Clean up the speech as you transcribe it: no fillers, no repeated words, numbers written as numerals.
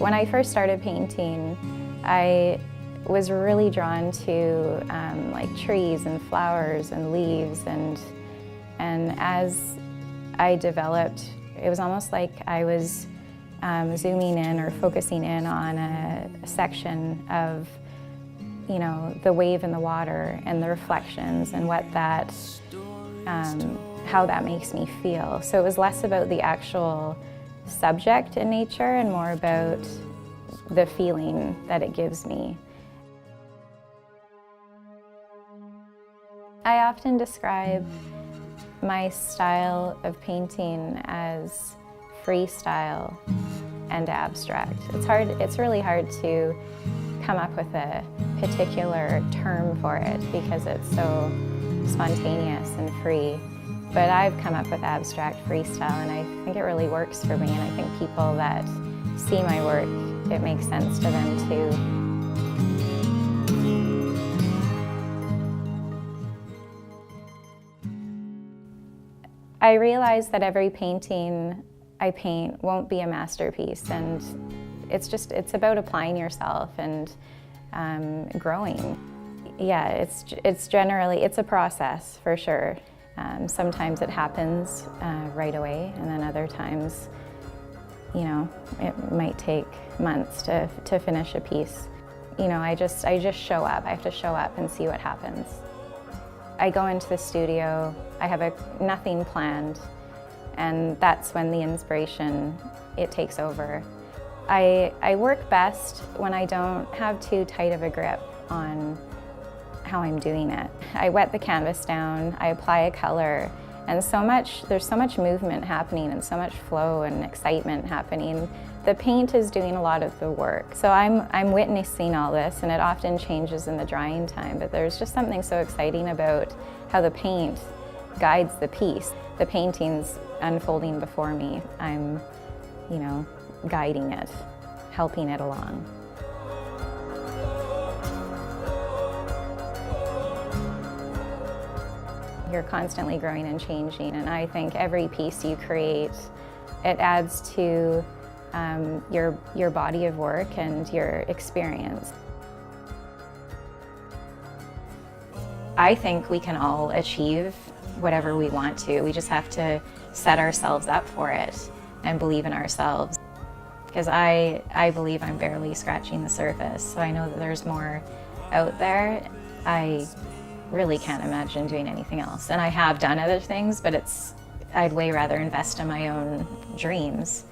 When I first started painting, I was really drawn to like trees and flowers and leaves, and as I developed, it was almost like I was zooming in or focusing in on a section of, you know, the wave in the water and the reflections and what that, how that makes me feel. So it was less about the actual subject in nature and more about the feeling that it gives me. I often describe my style of painting as freestyle and abstract. It's really hard to come up with a particular term for it because it's so spontaneous and free. But I've come up with abstract freestyle, and I think it really works for me, and I think people that see my work, it makes sense to them too. I realize that every painting I paint won't be a masterpiece, and it's about applying yourself and growing. Yeah, it's a process for sure. Sometimes it happens right away, and then other times, you know, it might take months to finish a piece. You know, I just show up. I have to show up and see what happens. I go into the studio, I have nothing planned, and that's when the inspiration, it takes over. I work best when I don't have too tight of a grip on how I'm doing it. I wet the canvas down, I apply a color, and there's so much movement happening and so much flow and excitement happening. The paint is doing a lot of the work. So I'm witnessing all this, and it often changes in the drying time, but there's just something so exciting about how the paint guides the piece. The painting's unfolding before me. I'm, you know, guiding it, helping it along. You're constantly growing and changing, and I think every piece you create, it adds to your body of work and your experience. I think we can all achieve whatever we want to. We just have to set ourselves up for it and believe in ourselves. Because I believe I'm barely scratching the surface, so I know that there's more out there. I really can't imagine doing anything else. And I have done other things, but I'd way rather invest in my own dreams.